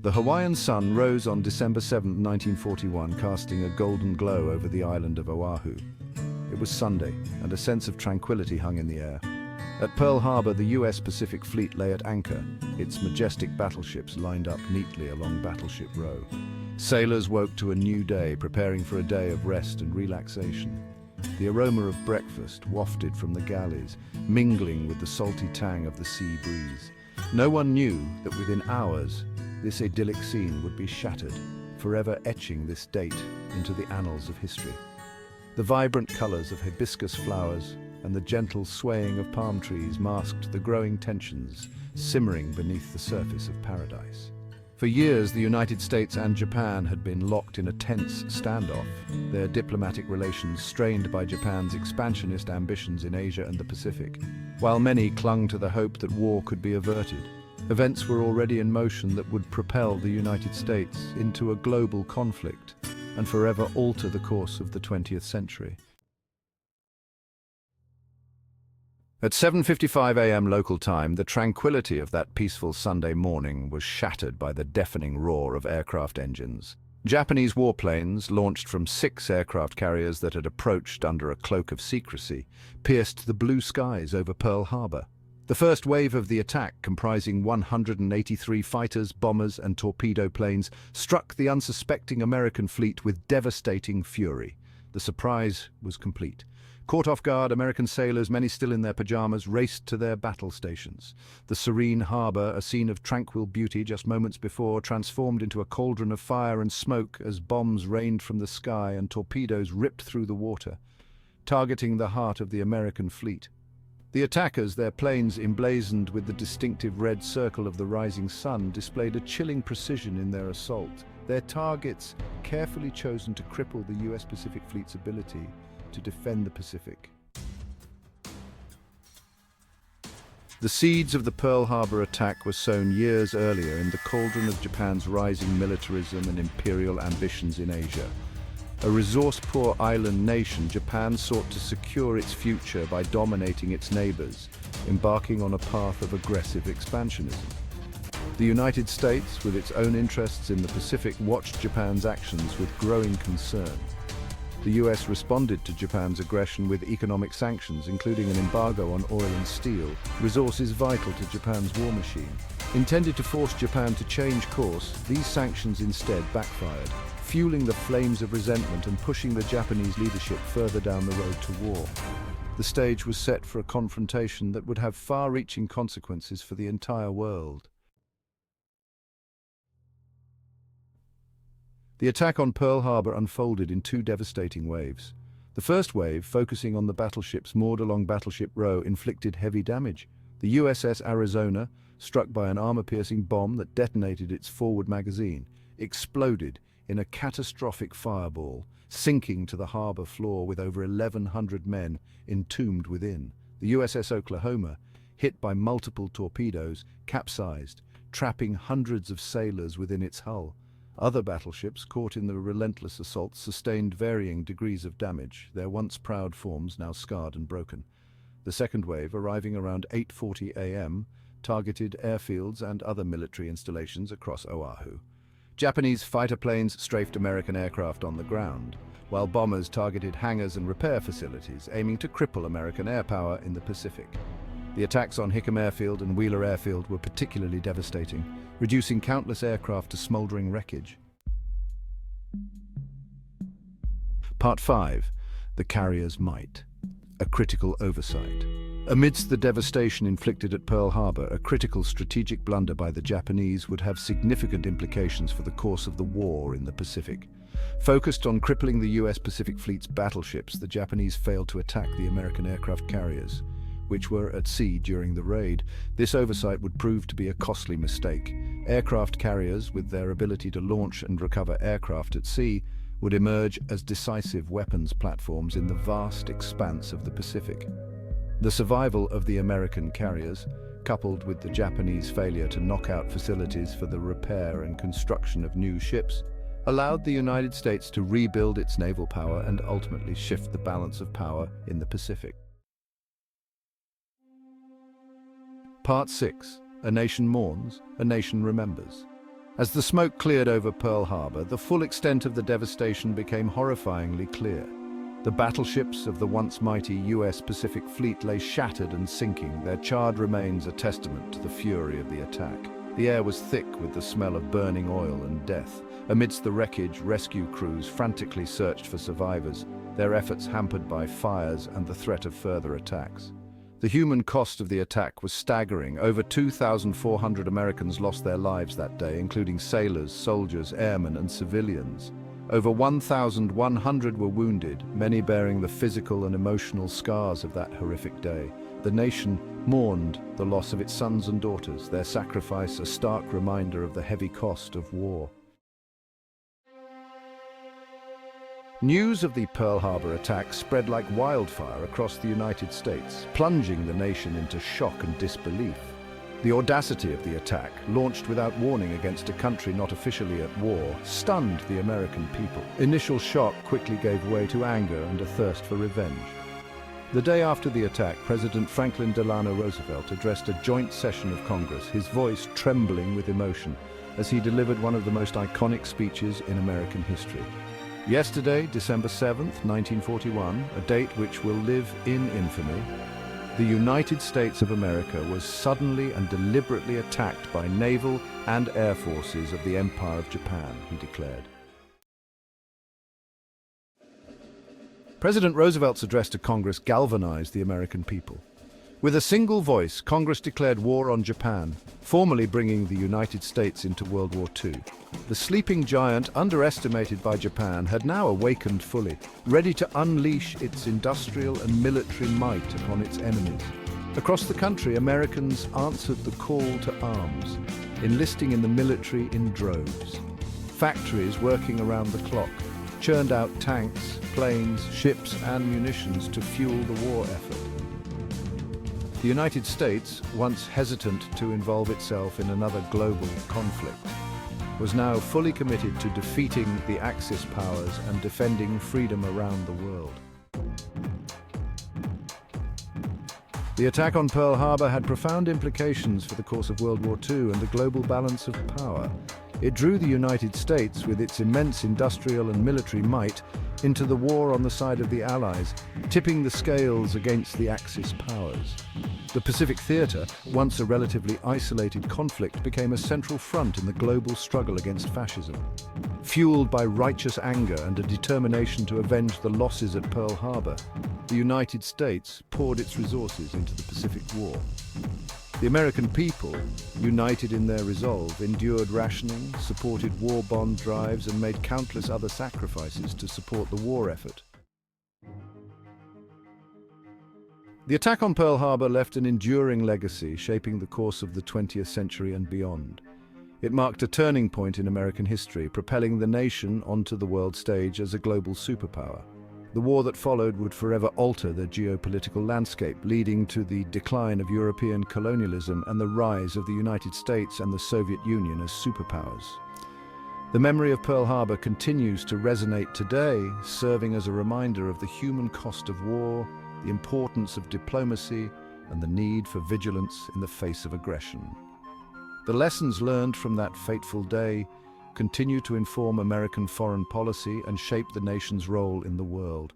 The Hawaiian sun rose on December 7, 1941, casting a golden glow over the island of Oahu. It was Sunday, and a sense of tranquility hung in the air. At Pearl Harbor, the U.S. Pacific Fleet lay at anchor, its majestic battleships lined up neatly along Battleship Row. Sailors woke to a new day, preparing for a day of rest and relaxation. The aroma of breakfast wafted from the galleys, mingling with the salty tang of the sea breeze. No one knew that within hours, this idyllic scene would be shattered, forever etching this date into the annals of history. The vibrant colors of hibiscus flowers and the gentle swaying of palm trees masked the growing tensions simmering beneath the surface of paradise. For years, the United States and Japan had been locked in a tense standoff, their diplomatic relations strained by Japan's expansionist ambitions in Asia and the Pacific. While many clung to the hope that war could be averted, events were already in motion that would propel the United States into a global conflict and forever alter the course of the 20th century. At 7:55 a.m. local time, the tranquility of that peaceful Sunday morning was shattered by the deafening roar of aircraft engines. Japanese warplanes, launched from 6 aircraft carriers that had approached under a cloak of secrecy, pierced the blue skies over Pearl Harbor. The first wave of the attack, comprising 183 fighters, bombers, and torpedo planes, struck the unsuspecting American fleet with devastating fury. The surprise was complete. Caught off guard, American sailors, many still in their pajamas, raced to their battle stations. The serene harbor, a scene of tranquil beauty just moments before, transformed into a cauldron of fire and smoke as bombs rained from the sky and torpedoes ripped through the water, targeting the heart of the American fleet. The attackers, their planes emblazoned with the distinctive red circle of the rising sun, displayed a chilling precision in their assault, their targets carefully chosen to cripple the U.S. Pacific Fleet's ability to defend the Pacific. The seeds of the Pearl Harbor attack were sown years earlier in the cauldron of Japan's rising militarism and imperial ambitions in Asia. A resource-poor island nation, Japan sought to secure its future by dominating its neighbors, embarking on a path of aggressive expansionism. The United States, with its own interests in the Pacific, watched Japan's actions with growing concern. The US responded to Japan's aggression with economic sanctions, including an embargo on oil and steel, resources vital to Japan's war machine. Intended to force Japan to change course, these sanctions instead backfired, fueling the flames of resentment and pushing the Japanese leadership further down the road to war. The stage was set for a confrontation that would have far-reaching consequences for the entire world. The attack on Pearl Harbor unfolded in 2 devastating waves. The first wave, focusing on the battleships moored along Battleship Row, inflicted heavy damage. The USS Arizona, struck by an armor-piercing bomb that detonated its forward magazine, exploded in a catastrophic fireball, sinking to the harbor floor with over 1,100 men entombed within. The USS Oklahoma, hit by multiple torpedoes, capsized, trapping hundreds of sailors within its hull. Other battleships, caught in the relentless assault, sustained varying degrees of damage, their once proud forms now scarred and broken. The second wave, arriving around 8:40 a.m., targeted airfields and other military installations across Oahu. Japanese fighter planes strafed American aircraft on the ground, while bombers targeted hangars and repair facilities, aiming to cripple American air power in the Pacific. The attacks on Hickam Airfield and Wheeler Airfield were particularly devastating, reducing countless aircraft to smoldering wreckage. Part 5. The Carrier's Might. A critical oversight. Amidst the devastation inflicted at Pearl Harbor, a critical strategic blunder by the Japanese would have significant implications for the course of the war in the Pacific. Focused on crippling the U.S. Pacific Fleet's battleships, the Japanese failed to attack the American aircraft carriers, which were at sea during the raid. This oversight would prove to be a costly mistake. Aircraft carriers, with their ability to launch and recover aircraft at sea, would emerge as decisive weapons platforms in the vast expanse of the Pacific. The survival of the American carriers, coupled with the Japanese failure to knock out facilities for the repair and construction of new ships, allowed the United States to rebuild its naval power and ultimately shift the balance of power in the Pacific. Part 6. A nation mourns, a nation remembers. As the smoke cleared over Pearl Harbor, the full extent of the devastation became horrifyingly clear. The battleships of the once mighty US Pacific Fleet lay shattered and sinking, their charred remains a testament to the fury of the attack. The air was thick with the smell of burning oil and death. Amidst the wreckage, rescue crews frantically searched for survivors, their efforts hampered by fires and the threat of further attacks. The human cost of the attack was staggering. Over 2,400 Americans lost their lives that day, including sailors, soldiers, airmen, and civilians. Over 1,100 were wounded, many bearing the physical and emotional scars of that horrific day. The nation mourned the loss of its sons and daughters, their sacrifice a stark reminder of the heavy cost of war. News of the Pearl Harbor attack spread like wildfire across the United States, plunging the nation into shock and disbelief. The audacity of the attack, launched without warning against a country not officially at war, stunned the American people. Initial shock quickly gave way to anger and a thirst for revenge. The day after the attack, President Franklin Delano Roosevelt addressed a joint session of Congress, his voice trembling with emotion as he delivered one of the most iconic speeches in American history. Yesterday, December 7th, 1941, a date which will live in infamy, the United States of America was suddenly and deliberately attacked by naval and air forces of the Empire of Japan, he declared. President Roosevelt's address to Congress galvanized the American people. With a single voice, Congress declared war on Japan, formally bringing the United States into World War II. The sleeping giant, underestimated by Japan, had now awakened fully, ready to unleash its industrial and military might upon its enemies. Across the country, Americans answered the call to arms, enlisting in the military in droves. Factories working around the clock churned out tanks, planes, ships, and munitions to fuel the war effort. The United States, once hesitant to involve itself in another global conflict, was now fully committed to defeating the Axis powers and defending freedom around the world. The attack on Pearl Harbor had profound implications for the course of World War II and the global balance of power. It drew the United States, with its immense industrial and military might, into the war on the side of the Allies, tipping the scales against the Axis powers. The Pacific Theater, once a relatively isolated conflict, became a central front in the global struggle against fascism. Fueled by righteous anger and a determination to avenge the losses at Pearl Harbor, the United States poured its resources into the Pacific War. The American people, united in their resolve, endured rationing, supported war bond drives, and made countless other sacrifices to support the war effort. The attack on Pearl Harbor left an enduring legacy, shaping the course of the 20th century and beyond. It marked a turning point in American history, propelling the nation onto the world stage as a global superpower. The war that followed would forever alter the geopolitical landscape, leading to the decline of European colonialism and the rise of the United States and the Soviet Union as superpowers. The memory of Pearl Harbor continues to resonate today, serving as a reminder of the human cost of war, the importance of diplomacy, and the need for vigilance in the face of aggression. The lessons learned from that fateful day continue to inform American foreign policy and shape the nation's role in the world.